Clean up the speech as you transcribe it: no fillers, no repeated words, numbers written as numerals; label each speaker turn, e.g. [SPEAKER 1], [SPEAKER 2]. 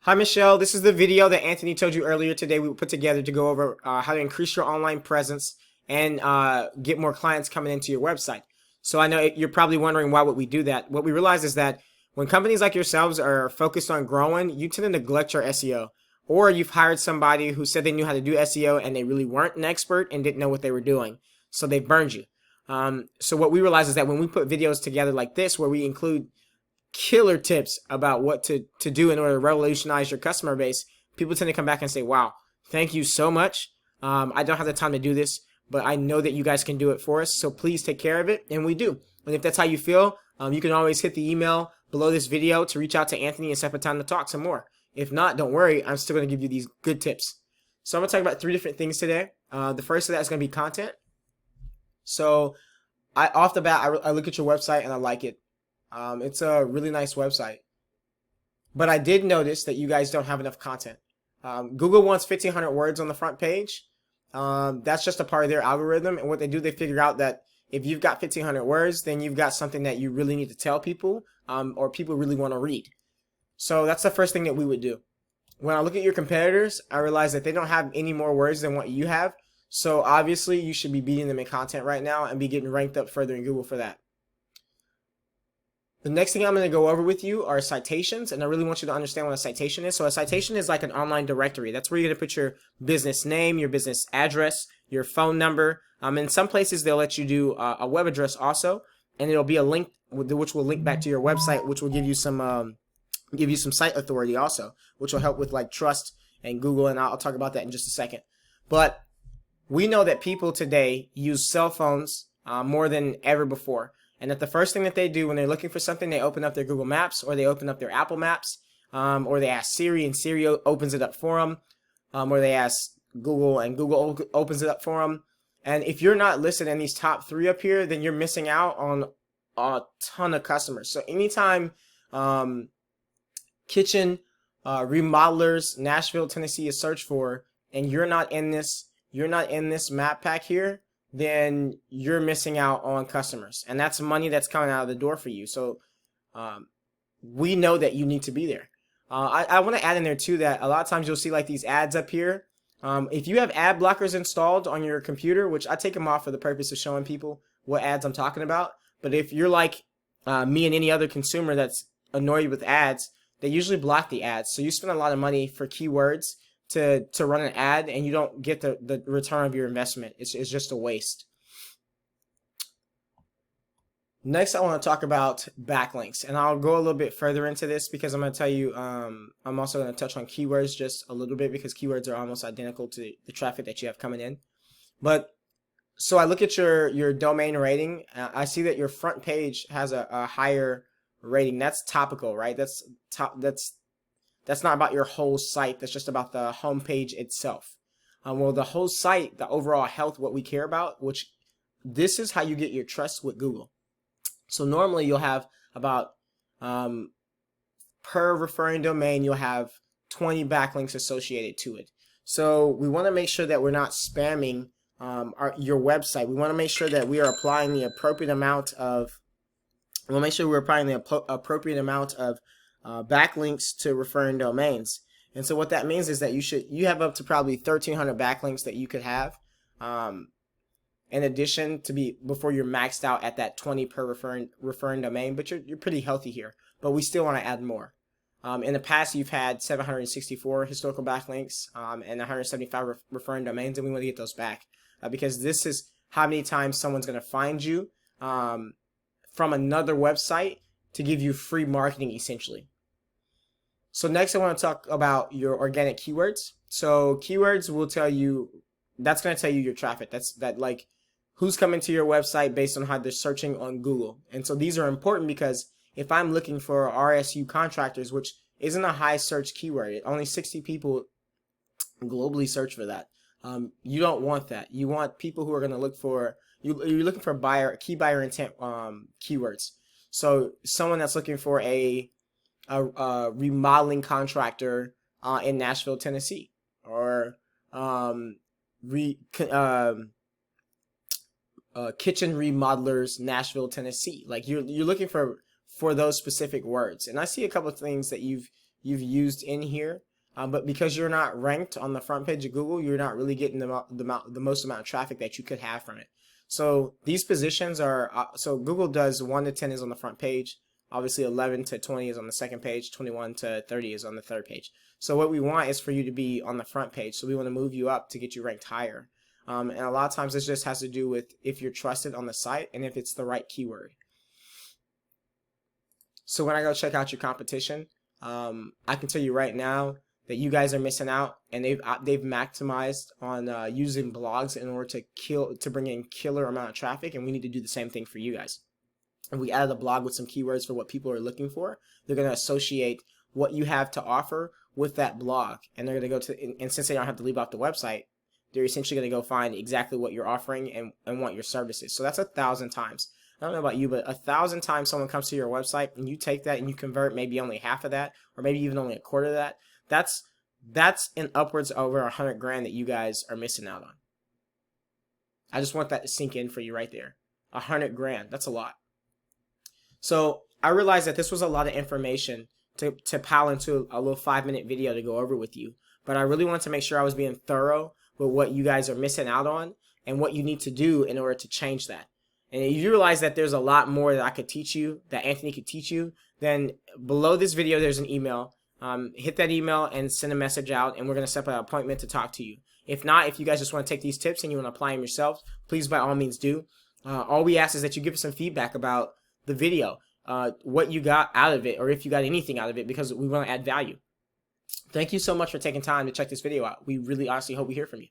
[SPEAKER 1] Hi Michelle, this is the video that Anthony told you earlier today we put together to go over how to increase your online presence and get more clients coming into your website. So I know you're probably wondering why would we do that. What we realize is that when companies like yourselves are focused on growing, you tend to neglect your SEO. Or you've hired somebody who said they knew how to do SEO and they really weren't an expert and didn't know what they were doing. So they burned you. So what we realize is that when we put videos together like this, where we include killer tips about what to do in order to revolutionize your customer base, people tend to come back and say, wow, thank you so much. I don't have the time to do this, but I know that you guys can do it for us. So please take care of it. And we do. And if that's how you feel, you can always hit the email below this video to reach out to Anthony and set up a time to talk some more. If not, don't worry. I'm still going to give you these good tips. So I'm going to talk about 3 different things today. The first of that is going to be content. So off the bat, I look at your website and I like it. It's a really nice website. But I did notice that you guys don't have enough content. Google wants 1,500 words on the front page. That's just a part of their algorithm. And what they do, they figure out that if you've got 1,500 words, then you've got something that you really need to tell people, or people really want to read. So that's the first thing that we would do. When I look at your competitors, I realize that they don't have any more words than what you have. So obviously you should be beating them in content right now and be getting ranked up further in Google for that. The next thing I'm going to go over with you are citations, and I really want you to understand what a citation is. So a citation is like an online directory. That's where you're going to put your business name, your business address, your phone number. In some places, they'll let you do a web address also, and it'll be a link which will link back to your website, which will give you some site authority also, which will help with like trust and Google, and I'll talk about that in just a second. But we know that people today use cell phones more than ever before. And that the first thing that they do when they're looking for something, they open up their Google Maps, or they open up their Apple Maps, or they ask Siri and Siri opens it up for them, or they ask Google and Google opens it up for them. And if you're not listed in these top 3 up here, then you're missing out on a ton of customers. So anytime kitchen remodelers Nashville, Tennessee is searched for, and you're not in this map pack here, then you're missing out on customers, and that's money that's coming out of the door for you. So we know that you need to be there. I want to add in there too that a lot of times you'll see like these ads up here. If you have ad blockers installed on your computer, which I take them off for the purpose of showing people what ads I'm talking about, but if you're like me and any other consumer that's annoyed with ads, they usually block the ads. So you spend a lot of money for keywords to run an ad, and you don't get the return of your investment. It's just a waste. Next, I want to talk about backlinks, and I'll go a little bit further into this because I'm going to tell you, I'm also going to touch on keywords just a little bit because keywords are almost identical to the traffic that you have coming in. But so I look at your domain rating. I see that your front page has a higher rating. That's topical, right? That's not about your whole site. That's just about the home page itself. Well, the whole site, the overall health, what we care about, which this is how you get your trust with Google. So normally you'll have about, per referring domain, you'll have 20 backlinks associated to it. So we want to make sure that we're not spamming your website. We want to make sure that we are applying the appropriate amount of, backlinks to referring domains. And so what that means is that you have up to probably 1,300 backlinks that you could have in addition to before you're maxed out at that 20 per referring domain, but you're pretty healthy here. But we still want to add more. In the past, you've had 764 historical backlinks and 175 referring domains, and we want to get those back because this is how many times someone's going to find you from another website to give you free marketing essentially. So next I want to talk about your organic keywords. So keywords will tell you, that's going to tell you your traffic. Like who's coming to your website based on how they're searching on Google. And so these are important because if I'm looking for RSU contractors, which isn't a high search keyword, only 60 people globally search for that. You don't want that. You want people who are going to look for, you're looking for key buyer intent keywords. So someone that's looking for a remodeling contractor in Nashville, Tennessee, or kitchen remodelers, Nashville, Tennessee. Like you're looking for those specific words. And I see a couple of things that you've you've used in here. But because you're not ranked on the front page of Google, you're not really getting the most amount of traffic that you could have from it. So these positions are, so Google does 1 to 10 is on the front page. Obviously 11 to 20 is on the second page. 21 to 30 is on the third page. So what we want is for you to be on the front page. So we want to move you up to get you ranked higher. And a lot of times this just has to do with if you're trusted on the site and if it's the right keyword. So when I go check out your competition, I can tell you right now that you guys are missing out, and they've maximized on using blogs in order to bring in killer amount of traffic, and we need to do the same thing for you guys. If we added a blog with some keywords for what people are looking for, they're going to associate what you have to offer with that blog, and they're going to go to, and since they don't have to leave off the website, they're essentially going to go find exactly what you're offering and want your services. So that's 1,000 times. I don't know about you, but 1,000 times someone comes to your website and you take that and you convert maybe only half of that, or maybe even only a quarter of that. That's in upwards over 100 grand that you guys are missing out on. I just want that to sink in for you right there. 100 grand, that's a lot. So I realized that this was a lot of information to pile into a little 5-minute video to go over with you, but I really wanted to make sure I was being thorough with what you guys are missing out on and what you need to do in order to change that. And if you realize that there's a lot more that I could teach you, that Anthony could teach you, then below this video there's an email. Hit that email and send a message out, and we're going to set up an appointment to talk to you. If not, if you guys just want to take these tips and you want to apply them yourselves, please by all means do. All we ask is that you give us some feedback about the video, what you got out of it, or if you got anything out of it, because we want to add value. Thank you so much for taking time to check this video out. We really honestly hope we hear from you.